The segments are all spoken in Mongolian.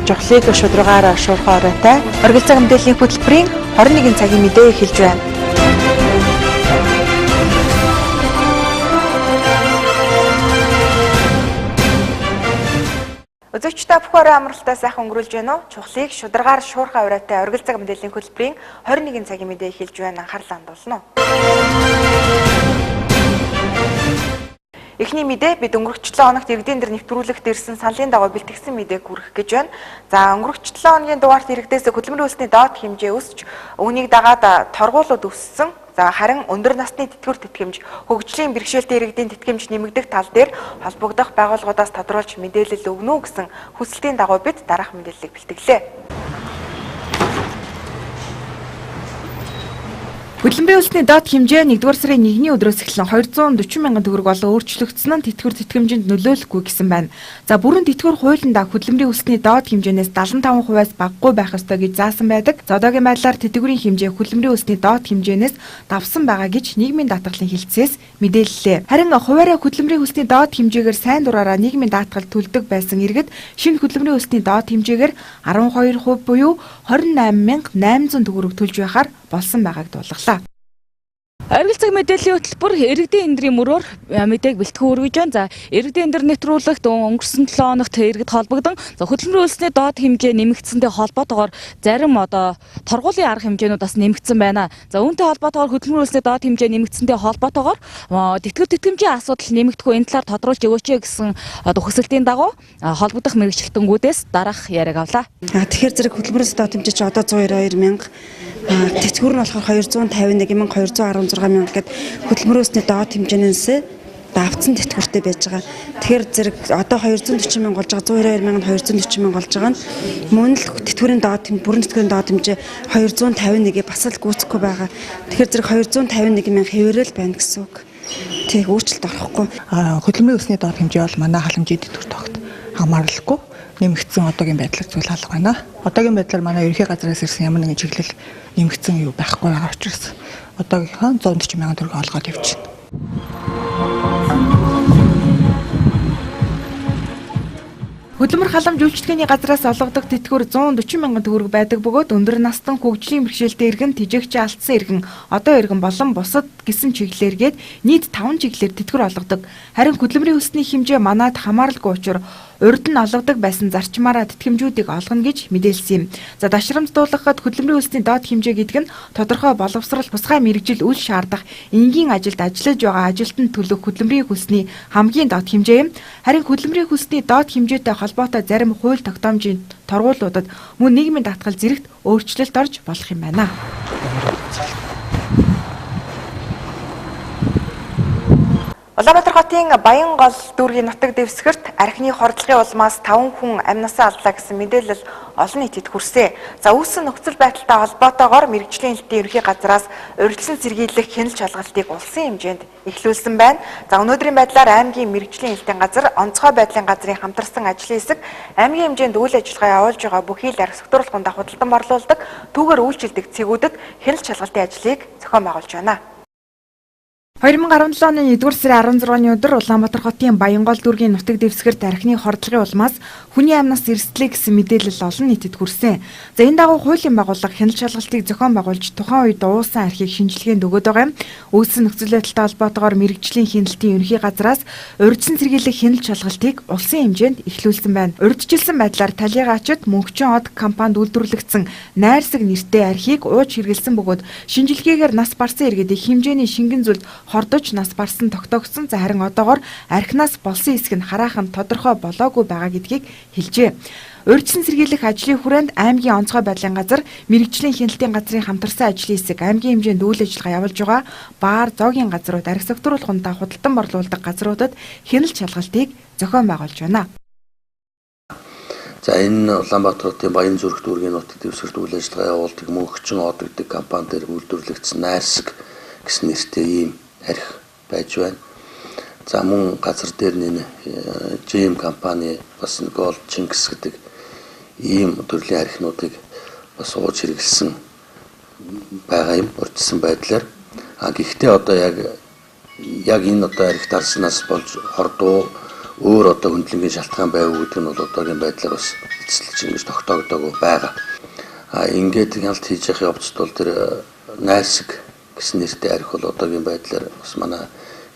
Жохлыг шударгаараа шуурхай оройтой оргил цаг мэдээллийн хөтөлбөрийн 21 цагийн мэдээ эхэлж байна. Үзэгчдээ бүхэн амралтай сайхан өнгөрүүлж байна уу? Чухлыг шударгаар шуурхай оройтой оргил цаг мэдээллийн хөтөлбөрийн 21 цагийн мэдээ эхэлж байна. Анхаарлаа хандуулна уу? Эхний мэдээ бид өнгөрөх 7 хоногт иргэдийн дэр нэвтрүүлэгт ирсэн саналын дагуу бэлтгэсэн мэдээг хүргэх гэж байна. За өнгөрөх 7 хоногийн дугаарт иргэдээс хөдөлмөрийн үлсний доод хэмжээ өсч үүнийг дагаад торгуулууд өссөн. За харин өндөр насны тэтгэвэр тэтгэмж, хөгжлийн бэрхшээлтэй иргэдийн тэтгэмж нэмэгдэх тал дээр холбогдох байгууллагуудаас тодруулж мэдээлэл өгнө үү гэсэн хүсэлтийн дагуу бид дараах мэдээллийг бэлтгэлээ. Хөдөлмөрийн үлсний доод хэмжээ 1-р сарын 1-ний өдрөөс эхлэн 240 мянган төгрөг болон өөрчлөгдсөн нь тэтгэвэр тэтгэмжинд нөлөөлөхгүй гэсэн байна. За бүрэн тэтгэвэр хуулиндаа хөдөлмөрийн үлсний доод хэмжээнээс 75%-аас багагүй байх ёстой гэж заасан байдаг. За одоогийн байдлаар тэтгэврийн хэмжээ хөдөлмөрийн үлсний доод хэмжээнээс давсан байгаа гэж нийгмийн даатгалын хэлтсээс мэдээллээ. Харин хуваараа хөдөлмөрийн үлсний доод хэмжээгээр сайн дураараа нийгмийн даатгал төлдөг байсан иргэд шинэ хөдөлмөрийн үлсний доод хэмжээгээр 12% буюу 28,800 төгрөг төлж байхаар болсон байгааг дуулгалаа. Оргил цаг мэдээллийн хөтөлбөр иргэдийн эндрийн мөрөөр мэдээг бэлтгэн өргөж байна. За иргэдийн эндэр нэвтрүүлэгт өнгөрсөн 7 хоногт иргэд холбогдсон хөдөлмөрийн үлсний доод хэмжээ нэмэгдсэнтэй холбоотойгоор зарим торгуулийн арга хэмжээнүүд бас нэмэгдсэн байна. За үүнтэй холбоотойгоор хөдөлмөрийн үлсний доод хэмжээ нэмэгдсэнтэй холбоотойгоор тэтгэвэр тэтгэмжийн асуудал нэмэгдэхгүй энэ талаар тодруулж өгөөч гэсэн хүсэлтийн дагуу холбогдох мэргэжилтэнгүүдээс дараах яриаг авлаа. Тэгэхээр зэрэг хөдөлмөрийн доод хэмжээ чи одоо 192 мянга, тэтгэвэр нь болохоор 251,216 мянга гэд хөдөлмөрийн үлсний доод хэмжээнээс давцсан тэтгэвэртэй байж байгаа. Тэгэхээр зэрэг одоо 240 мянга болж байгаа, 192 мянга 240 мянга болж байгаа нь мөн л тэтгэврийн доод бүрэн тэтгэврийн доод хэмжээ 251-ийг бас л гүйцэхгүй байгаа. Тэгэхээр зэрэг 251 мянга хэвээрэл байна гэсэн үг. Тэг өөрчлөлт орохгүй. Хөдөлмөрийн үлсний доод хэмжээ бол манай халамжийн тэтгэвэр тогт хамаарлахгүй нэмэгдсэн одоогийн байдлаар зүйл алга байна. Одоогийн байдлаар манай ерөнхий газраас ирсэн ямар нэгэн чиглэл нэмэгдсэн юу байхгүй байгаа учраас одоогийнхоо 140 мянган төгрөг олгоод явчихна. Хөдөлмөр халамж үйлчлэгээний газраас олгодог тэтгэвэр 140 мянган төгрөг байдаг бөгөөд өндөр настан хөгжлийн бэрхшээлтэй иргэн, тэжээгч алдсан иргэн, одоо иргэн болон бусад гэсэн чиглэлээргээд нийт 5 чиглэлээр тэтгэвэр олгодог. Харин хөдөлмөрийн үлсний хэмжээ манайд хамааралгүй учраас урд нь олгодог байсан зарчмаараа тэтгэмжүүдийг олгоно гэж мэдээлсэн юм. За дашрамд дуулгахад хөдөлмөрийн үлсний доод хэмжээ гэдэг нь тодорхой боловсрал, тусгай мэргэжил үйл шаардах энгийн ажилд ажиллаж байгаа ажилтнанд төлөх хөдөлмөрийн хөлсний хамгийн доод хэмжээ юм. Харин хөдөлмөрийн хөлсний доод хэмжээтэй холбоотой зарим хууль тогтоомжийн торгуулиудад мөн нийгмийн даатгал зэрэгт өөрчлөлт орж болох юм байна. Улаанбаатар хотын Баянгол дүүргийн нутаг дэвсгэрт архины хордлогын улмаас 5 хүн амнасаа алдлаа гэсэн мэдээлэл олон нийтэд хүрсэн. За үүссэн нөхцөл байдалтай холбоотойгоор мэргэжлийн хэлтийн ерөнхий газраас урьдчилан сэргийлэх хяналт шалгалтыг улсын хэмжээнд эхлүүлсэн байна. За өнөөдрийн байдлаар аймгийн мэргэжлийн хэлтийн газар, онцгой байдлын газрын хамтарсан ажлын хэсэг аймгийн хэмжээнд үйл ажиллагаа явуулж байгаа бүхий л арх сектуруулганд худалдан борлуулдаг, түүгээр үйлчилдэг цэгүүдэд хяналт шалгалтын ажлыг зохион байгуулж байна. 2017 оны 1-р сарын 16-ны өдөр Улаанбаатар хотын Баянгол дүүргийн нутаг дэвсгэрт архины хордлогын улмаас хүний амнаас эрсдлээ гэсэн мэдээлэл олон нийтэд хүрсэн. За энэ дагуу хуулийн байгууллага хяналт шалгалтыг зохион байгуулж тухайн үед уусан архийг шинжилгээнд өгöd байгаа юм. Үүссэн нөхцөл байдалтай холбоотойгоор мэргэжлийн хяналтын ерөнхий газраас урьдчилан сэргийлэх хяналт шалгалтыг улсын хэмжээнд эхлүүлсэн байна. Урьдчилсан байдлаар Талигаачд Мөнхчин од компанид үйлдвэрлэгдсэн найрсаг нэртэй архийг ууж хэрэглэсэн бөгөөд шинжилгээгээр нас барсан иргэдийн хэмжээний шингэн зүйлд хордож нас барсан тогтоогдсон. За харин одоогоор архинаас болсон хэсэг нь хараахан тодорхой болоогүй байгаа гэдгийг хэлжээ. Урьдчилан сэргийлэх ажлын хүрээнд аймгийн онцгой байдлын газар, мэргэжлийн хяналтын газрын хамтарсан ажлын хэсэг, аймгийн хэмжээнд үйл ажиллагаа явуулж байгаа баар, зоогийн газрууд, арх сектуруулгуудаа худалдан борлуулдаг газруудад хяналт шалгалтыг зохион байгуулж байна. За энэ Улаанбаатар хотын Баян зүрх дүүргийн нутаг дэвсгэрт үйл ажиллагаа явуулдаг Мөнхчин од гэдэг компани дээр үйлдвэрлэгдсэн найрсаг гэсэн нэртэй ийм арх байж байна. За мөн газар дээр нэг GM компани бас Gold Chinks гэдэг ийм төрлийн архинуудыг бас ууж хэрэглэсэн байгаа юм урьдчилсан байдлаар. Гэхдээ одоо яг яг энэ одоо арх дарснаас болж хордуу өөр одоо хөндлөнгийн шалтгаан байв гэдэг нь бол одоогийн байдлаар бас эцэслэж ингэж тогтоогдоогүй байгаа. Ингээд ялт хийж явах явцд бол тэр найрсаг гэсэн нэртэй арх бол одоогийн байдлаар бас манай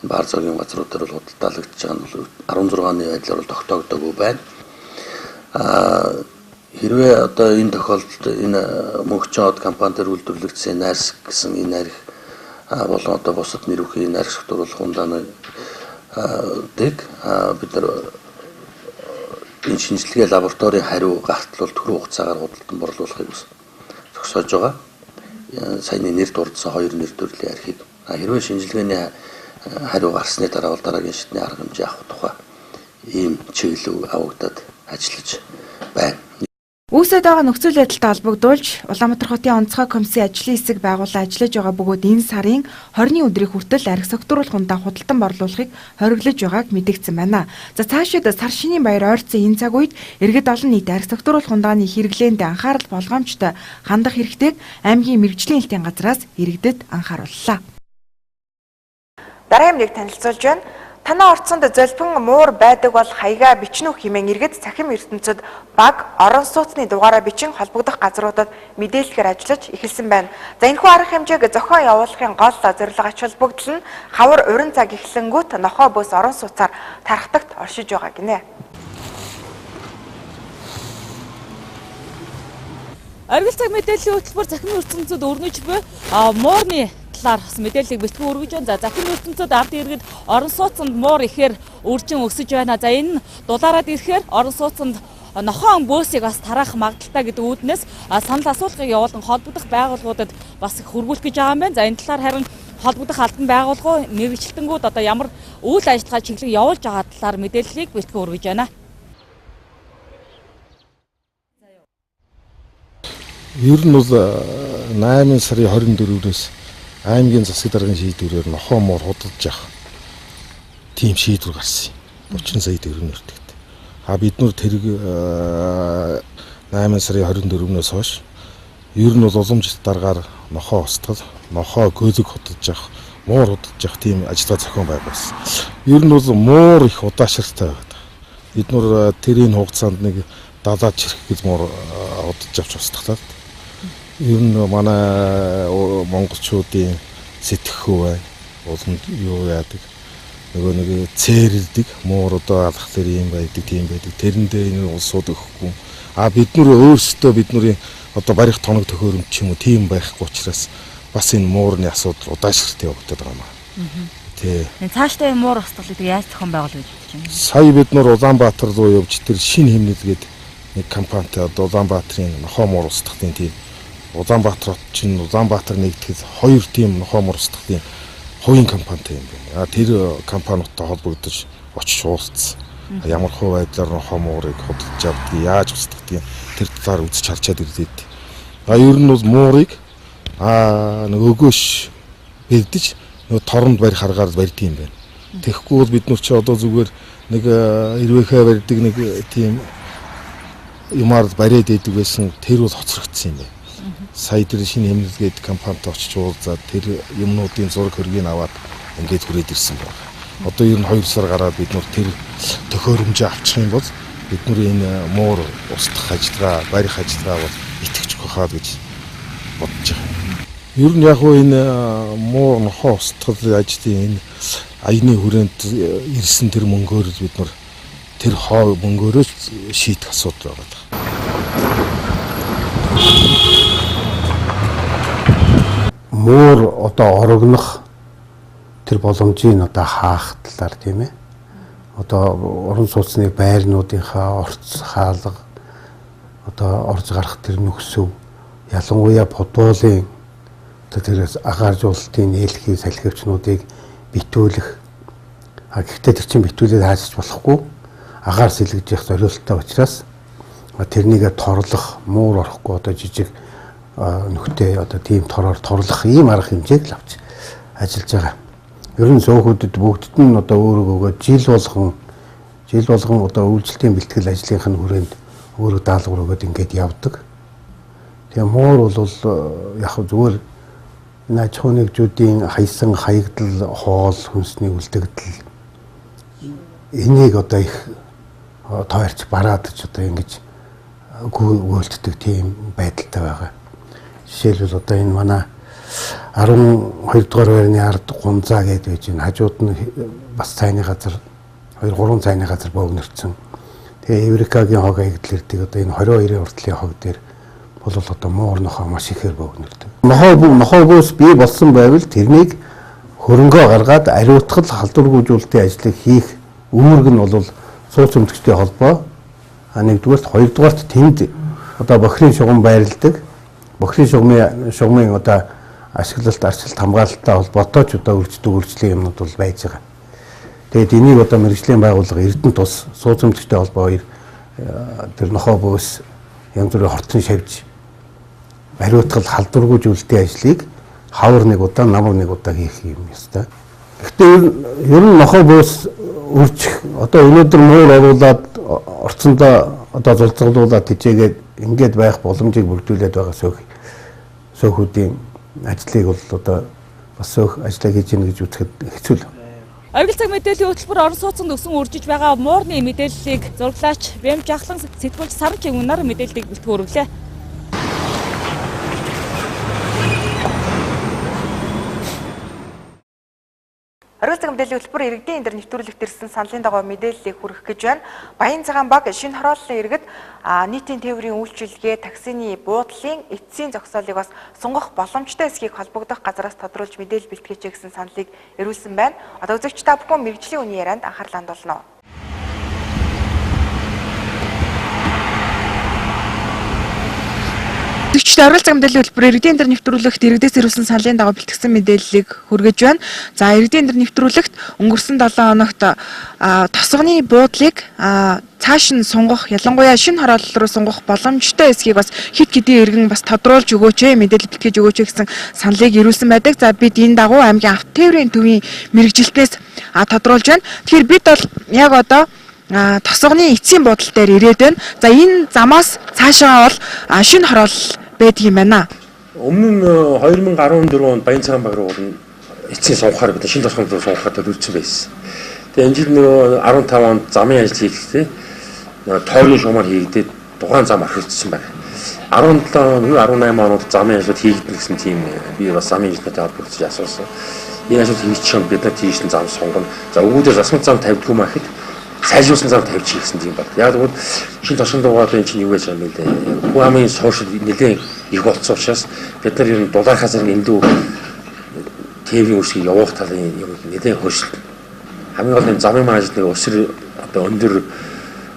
баар зоогийн газруудаар бол худалдаалагдж байгаа нь бол 16-ны байдлаар бол тогтоогдоогүй байна. Хэрвээ одоо энэ тохиолдолд энэ мөнхчод компанитар үйлдвэрлэгдсэн найрсаг гэсэн энэ арх болон одоо бусад нэрвхийн найрсаг согтууруулах ундааныг бид нар энэ шинжилгээ лабораторийн хариу гартал бол түрүү хугацаагаар худалдан борлуулахыг зогсоож байгаа. Саяны нэр дурдсан 2 нэр төрлийн архийг хэрвээ шинжилгээний хариу гарсны дараа бол дараагийн шатны арга хэмжээ авах тухай ийм чиглэл авагдаад ажиллаж байна. Үүсэт байгаа нөхцөл байдалтай холбогдуулж Улаанбаатар хотын онцгой комиссийн ажлын хэсэг байгуулан ажиллаж байгаа бөгөөд энэ сарын 20-ны өдрийн хүртэл арх согтууруулах ундаа худалдан борлуулахыг хориглож байгааг мэдэгдсэн байна. За цаашид сар шинийн баяр ойрцсон энэ цаг үед иргэд олон нийт арх согтууруулах ундааны хэрэглээнд анхаарал болгоомжтой хандах хэрэгтэйг аймгийн мэргэжлийн хэлтийн газраас иргэдэд анхаарууллаа. Дараагийн нэг танилцуулж байна. Танаа орцонд золбин муур байдаг бол хаяга бичнүх хэмээн иргэд цахим ертөнцид баг орон сууцны дугаараа бичин холбогдох газруудад мэдээлэлээр ажиллаж эхэлсэн байна. За энэхүү арга хэмжээг зохион явуулахын гол зорилго ач холбогдол нь хавар уран цаг эхлэнгүүт нохоо бус орон сууцаар тархтагт оршиж байгаа гинэ. Аргил цаг мэдээллийн хөтөлбөр цахим ертөнцид өрнөж буй муурны бас мэдээллийг бэлтгэн өргөж байна. За захин ертөнцид ард иргэд орон сууцнд муур ихээр үржин өсөж байна. За энэ дулаараад ирэхээр орон сууцнд нохоон бөөсийг бас тараах магадaltaй гэдэг үүднээс санал асуулгыг явуулан холбогдох байгууллагуудад бас их хөргүүлэх гэж байгаа юм байна. За энэ талаар харин холбогдох албан байгууллагууд мэргэжилтэнгүүд одоо ямар үйл ажиллагаа чиглэл явуулж байгаа талаар мэдээллийг бэлтгэн өргөж байна. Ер нь бол 8 сарын 24-өөс аймгийн засаг даргын шийдвэрээр нохоо муур худалдаж авах тийм шийдвэр гарсан юм. 30 сая төгрөгийн өртөгт. Бид нар тэрэг 8 сарын 24-өөс хойш ер нь бол уламжлалт даргаар нохоо устгал, нохоо гөлөг худалдаж авах, муур худалдаж авах тийм ажиллагаа зохион байгуулсан. Ер нь бол муур их удаашралтай байдаг. Бид нар тэрийн хугацаанд нэг 70 чирхэг гэж муур худалдаж авч устгахлаа. Ер нь манай монголчуудын сэтгэхүй бай улам юу яадаг нөгөө нэг цээрэлдэг муур одоо алхахлаар юм байдаг тийм байдаг тэрэндээ энэ улсууд өгөхгүй бид нар өөрсдөө бидний одоо барих тоног төхөөрөмж ч юм уу тийм байхгүй учраас бас энэ муурны асуудал удаашралтай явагдаад байгаа юм. Тий. Энэ цаашдаа муур устгалыг яаж зохион байгуулах гэж байна? Сая бид нар Улаанбаатар руу явж тэр шинэ хэмнэлгээд нэг компанитай одоо Улаанбаатарын нохоо муур устгахын тийм Улаанбаатар чинь Улаанбаатар нэгтгэл 2 тийм нохоо муур устгахын хувийн компанитай юм байна. Тэр компаниудтай холбогдож очиж уулзсан. Ямар хувь байдлаар нохоо муурыг худалдаж авдаг, яаж устгадаг тэр талаар үзэж харчаад ирлээ. Ер нь бол муурыг нэг өгөөш бэлдэж нөгөө торонд барих аргаар барьдаг юм байна. Тэгэхгүй бол бид нар ч одоо зүгээр нэг ирвэхэ барьдаг нэг тийм юмар бариад идэг байсан тэр бол хоцрогдсон юм байна. Сая тэр шинэ хэмнэлгээд компанитай очиж уулзаад тэр юмнуудын зураг хөргийг аваад ингээд хүрээд ирсэн байна. Одоо ер нь 2 сар гараад бид нар тэр төхөөрөмжөө авчих юм бол бид нар энэ муур устгах ажиллагаа, барих ажиллагаа бол итгэж хахаад гэж бодож байгаа. Ер нь яг хөө энэ муур нохоо устгах ажлын энэ аяны хүрээнд ирсэн тэр мөнгөөр бид нар тэр хоо мөнгөөрөө шийдэх асуудал байгаа. Муур одоо орогнох тэр боломжийг одоо хаах талаар тийм ээ. Одоо орон сууцны байрнуудынхаа орц хаалга одоо орж гарах тэр нөхсөв ялангуяа бодуулын тэр агааржуулалтын нээлхийн салхивчнуудыг битүүлэх. Гэхдээ тэр чинь битүүлээд хаасч болохгүй. Агаар сэлгэж явах зорилттой учраас тэрнийг торлох, муур орохгүй одоо жижиг нөхтэй одоо тийм тороор торлох ийм арга хэмжээг л авч ажиллаж байгаа. Ер нь зөөхөдөд бүгдд нь одоо өөрөөгөө жил болгон одоо үйлчлэлийн бэлтгэл ажлынх нь хүрээнд өөрөө даалгавар өгөөд ингээд явдаг. Тэгээ муур бол яг зүгээр энэ аж ахуй нэгжүүдийн хаясан хаягдал, хоол, хүнсний үлдэгдэл энийг одоо их тойрч бараадж одоо ингэж гүйлтдэг тийм байдалтай байгаа. Жишээлбэл одоо энэ манай 12 дугаар байрны ард Гунзаа гэдэг байж байна. Хажууд нь бас цайны газар 2-3 цайны газар бөөгнөрсөн. Тэгээ Еврикагийн хог хаягдал ирдэг одоо энэ 22-ын уртлын хог дээр бол одоо муур нохоо маш ихээр бөөгнөрдөг. Нохоогоос бий болсон байвал тэрнийг хөрөнгөө гаргаад ариутгал халдваргүйжүүлэлтийн ажлыг хийх үүрэг нь бол сууц өмтгчтэй холбоо. Нэгдүгээрт, хоёрдугаарт тэнд одоо бохирын шугам байрладаг. Бохирын шугамын одоо ашиглалт, арчилт хамгаалалттай холбоотой ч одоо үйлчлэлийн юмнууд бол байж байгаа. Тэгээд энийг одоо мэргэжлийн байгууллага Эрдэнэ тус сууц өмтгчтэй холбоо хоёр тэр нохоо бөөс янз бүрийн хортон шавьж ариутгал халдваргүйжүүлэлтийн ажлыг хавар нэг удаа, намар нэг удаа хийх юм ёстой. Гэхдээ ер нь нохоо бөөс үржих одоо өнөөдөр муур оруулаад орцондоо одоо зулцгалуулаад тижээгээд ингээд байх боломжийг бүрдүүлээд байгаа сөөхүүдийн ажлыг бол одоо бас сөөх ажиллаа хийж гэнэ гэж үзэхэд хэцүү л. Оргил цаг мэдээллийн хөтөлбөр орон сууцнд өсөн үржиж байгаа муурны мэдээллийг зураглаач Бэм Жахлан сэтгүүлч Саран Чимнаар мэдээллийг бэлтгэн өргөлээ. Оргил цаг мэдээллийн хөтөлбөр иргэдийн энэ нэвтрүүлэгт ирсэн саналын дагуу мэдээллийг хүргэх гэж байна. Баян цагаан баг шинэ хорооллын иргэд нийтийн тээврийн үйлчилгээ, таксины буудлын эцсийн зогсоолыг бас сунгах боломжтой эсхийг холбогдох газараас тодруулж мэдээлэл бэлтгэж гэсэн саналыг ирүүлсэн байна. Одоо үзэгч та бүхэн мэргэжлийн үний ярианд анхаарлаа хандуулна. Тэгвэл оргил цаг мэдээллийн хөтөлбөр иргэдийн энэ нэвтрүүлэгт иргэдээс ирүүлсэн саналын дагуу бэлтгэсэн мэдээллийг хүргэж байна. За иргэдийн энэ нэвтрүүлэгт өнгөрсөн 7 хоногт тосгоны буудлыг цааш нь сунгах, ялангуяа шинэ хороолол руу сунгах боломжтой эсхийг бас хит хэдийн иргэн бас тодруулж өгөөч, мэдээлэл бэлтгэж өгөөч гэсэн саналыг ирүүлсэн байдаг. За бид энэ дагуу аймгийн автотээврийн төвийн мэргэжилтнээс тодруулж байна. Тэгэхээр бид бол яг одоо тосгоны эцсийн буудлын дээр ирээд байна. За энэ замаас цаашаа бол шинэ хороолол байдаг юм байна. Өмнө нь 2014 онд Баян цагаан баг руу эцсийн сунгахаар бид шинэ тосгонд руу сунгахаар төлөвлөсөн байсан. Тэгээ энэ жил нөгөө 15 онд замын ажил хийхдээ тойрны шугамар хийгдээд дугаан зам орхигдсон байна. 17-18 онод замын ажлууд хийгдэнэ гэсэн тийм би бас замын инженертэй холбогдож асуусан. Энэ ажил хийчихсэн бид нар тийш зам сунгана. За өгөөдөө засмал зам тавьдгүй махад сайжруулсан зам тавьчих гэсэн тийм баг. Яг тэгвэл шинэ тосгонд дугаад энэ чинь юу гэж байгаа юм бэ? Хуамын сууршил нэлээд их болсон учраас бид нар ер нь дулаархаас илүү тээврийн үсгийг явуулах талын юм нэлээд хөршил. Хамгийн гол нь замын ажлыг өсөр одоо өндөр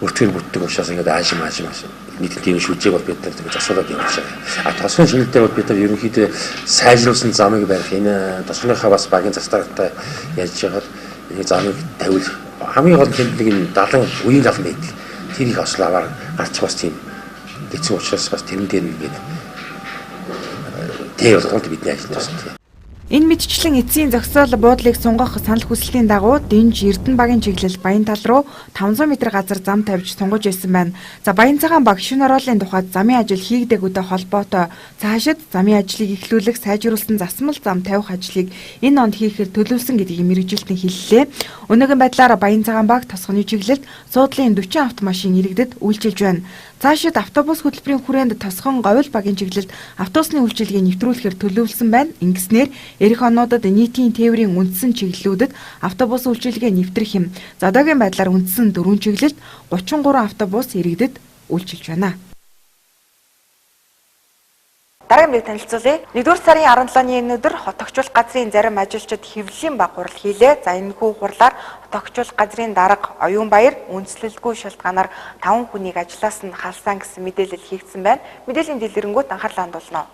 өртгөр бүтдэг учраас ингээд аашим нийт тийм шүлжээг бол бид нар тэгж асуудаг юм байна. Тосгон шинэлдээ бол бид нар ерөнхийдөө сайжруулсан замыг барих энэ тосгоныхаа бас багийн застагтай яаж яагаад энэ замыг тавил хамгийн гол тэмдэг нь 70 үеийн лав байдаг. Тэр их ослооваар гарч бас тийм хэцүү учраас бас тэрэн дээр ингээд тэр болгонд бидний ажиллаж байна. Энэ мэдчлэн эцсийн зогсоол буудлыг сунгах санал хүслийн дагуу Дэнж Эрдэнэ багийн чиглэл Баян тал руу 500 м газар зам тавьж сунгаж байсан байна. За Баян цагаан баг шинэ хорооллын тухайд замын ажил хийгдэгүйтэй холбоотой цаашид замын ажлыг эхлүүлэх, сайжруулсан засмал зам тавих ажлыг энэ онд хийхээр төлөвлөсөн гэдгийг мэргэжилтэн хэллээ. Өнөөгийн байдлаар Баян цагаан баг тосгоны чиглэлд суудлын 40 автомашин иргэдэд үйлчилж байна. Цаашид автобус хөтөлбөрийн хүрээнд тосгон говьл багийн чиглэлд автобусны үйлчилгээг нэвтрүүлэхээр төлөвлөсөн байна. Ингэснээр эх онуудад нийтийн тээврийн үндсэн чиглэлүүдэд автобус үйлчилгээ нэвтрэх юм. За одоогийн байдлаар үндсэн 4 чиглэлд 33 автобус иргэдэд үйлчилж байна. Дараагийн мэдээг танилцуулъя. 1-р сарын 17-ны өнөөдөр хотогчуулах газрын зарим ажилчид хэвлэлийн баг хурал хийлээ. За энэхүү хурлаар хотогчуулах газрын дарга Оюун Баяр үндэслэлгүй шалтгаанаар 5 хүнийг ажлаас нь халсан гэсэн мэдээлэл хийгдсэн байна. Мэдээллийн дэлгэрэнгүй анхаарлаа хандуулна.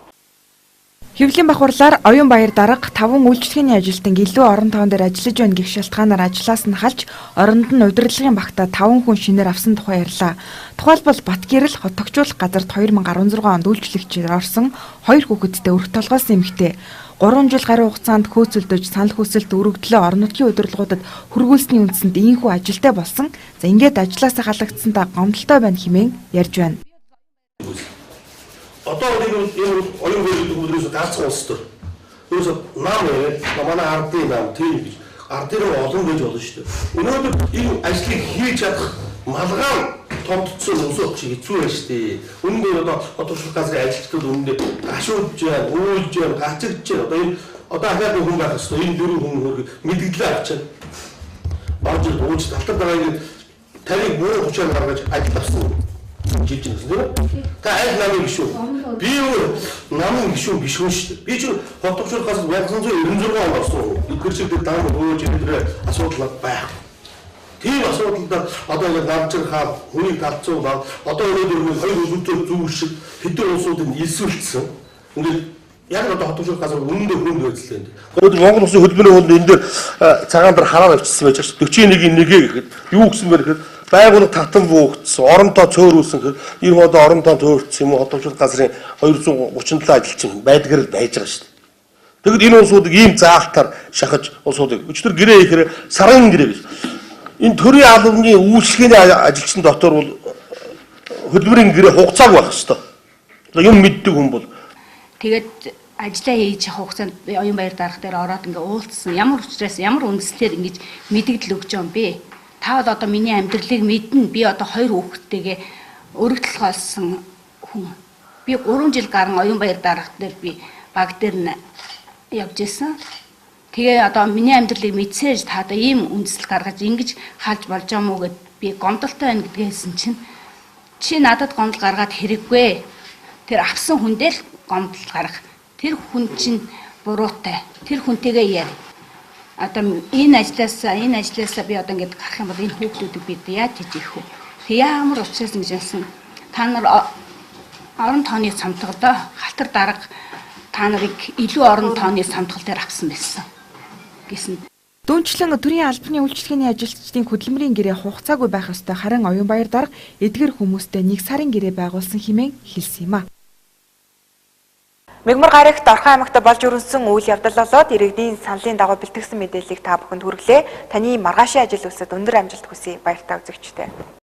Хэвлэлийн баг хурлаар Оюун Баяр дарга 5 үйлчлэгээний ажилтан илүү орон тоон дээр ажиллаж байна гэх шалтгаанаар ажлаас нь халж оронд нь удирдлагын багта 5 хүн шинээр авсан тухай ярьлаа. Тухайлбал Батгэрэл хотогчуулах газарт 2016 онд үйлчлэгчээр орсон 2 хүүхэдтэй өрх толгойсон эмэгтэй 3 жил гаруй хугацаанд хөөцөлдөж санал хүсэлт өргөдлөө орон нутгийн удирдлагуудад хүргүүлсний үндсэнд ийхүү ажилтай болсон. За ингээд ажлаасаа халагдсандаа гомдолтой байна хэмээн ярьж байна. Одоо энэ оюун баярын өдрөөс даацсан улс төр Өөрөсөө нам яриад манай ардын нам тийм гэж ард дээр олон гэж болно шүү дээ. Өнөөдөр энэ ажлыг хийж чадах малгаан томдсон усууч хэцүү байна шүү дээ. Үүн дээр одоо шууд газрын ажилтнууд үүндээ гашуудж байна, үйлж байна, гацагдж байна. Одоо ахаад хүн байх хэвээр энэ дөрвөн хүн хөрөг мэдгэлээ авчаад орж ууж талтар дараа ингэ тариг муу хүчээр гаргаж ажил авсан жиж байна тийм. Та аль намын гişүү. Би юу намын гişүү биш хүн шүү дээ. Би ч хотгочор гас 1996 онд орсон. Эдгээр чигт даам өөж энэ асуудал байх. Тийм асуудалд одоо ингэ намчир хаа хүний талцуу ба одоо өнөөдөр хоёр үзүүлэлт зүг шиг хэдэн улсуудыг илсүүлсэн. Ингээд яг одоо хотгочор гас өмнөд хүнд байцлаа. Өнөөдөр Монгол Улсын хөдөлмөрийн хуулинд энэ дээр цагаан дээр хараа авчихсан байж байгаа шүү. 41-1 гэхэд юу гэсэн бэ гэхэд байгууллага татан буухдсан, оронтой цөөрүүлсэн гэхэд энэ одоо оронтой төөрцсөн юм уу хотгочор газрын 237 ажилчин байдгаар байж байгаа шүү. Тэгэд энэ улсуудыг ийм заалтаар шахаж улсуудыг өчтөр гэрээ ихээр сарын гэрээ гэж. Энэ төрийн албаны үйлчлэгээний ажилчин дотор бол хөдөлмөрийн гэрээ хугацааг байх хэвээр. Юм мэддэг хүн бол тэгээд ажиллаа хийж хугацаанд оюун баяр дарга дээр ороод ингээ уулзсан. Ямар учраас ямар үндслээр ингэж мэдэгдэл өгч юм бэ? Та бол одоо миний амьдралыг мэднэ. Би одоо 2 хүүхэдтэйгээ өргөдөл холсон хүн. Би 3 жил гарan оюун баяр дарга дээр би баг дээр явж исэн. Тэгээ одоо миний амьдралыг мэдсээж та одоо ийм үндсэл гаргаж ингэж хаалж болж байгаа мó гэд би гомдолтой байна гэдгээсэн чинь чи надад гомдол гаргаад хэрэггүй. Тэр авсан хүндээ л гомдол гарах. Тэр хүн чинь буруутай. Тэр хүнтэйгээ яар. Одоо энэ ажлаасаа би одоо ингэж гарах юм бол энэ хүүхдүүдийг бид яаж хийж вэ? Ямар учраас ингэж хэлсэн. Та нар орон тооны цамтгалдаа халтар дарга та нарыг илүү орон тооны цамтгал дээр авсан байсан гэсэн. Дүүнчлэн төрийн албаны үйлчлэгээний ажилчдын хөдөлмөрийн гэрээ хугацаагүй байх ёстой. Харин оюун баяр дарга эдгээр хүмүүстэй 1 сарын гэрээ байгуулсан хэмээн хэлсэн юм а. Мегмар гарагт Орхон аймагт болж өрнөсөн үйл явдал болоод иргэдийн саналын дагуу бэлтгэсэн мэдээллийг та бүхэнд хүргэлээ. Таны маргаашийн ажил үсэд өндөр амжилт хүсье. Баяртай үзэгчтэй.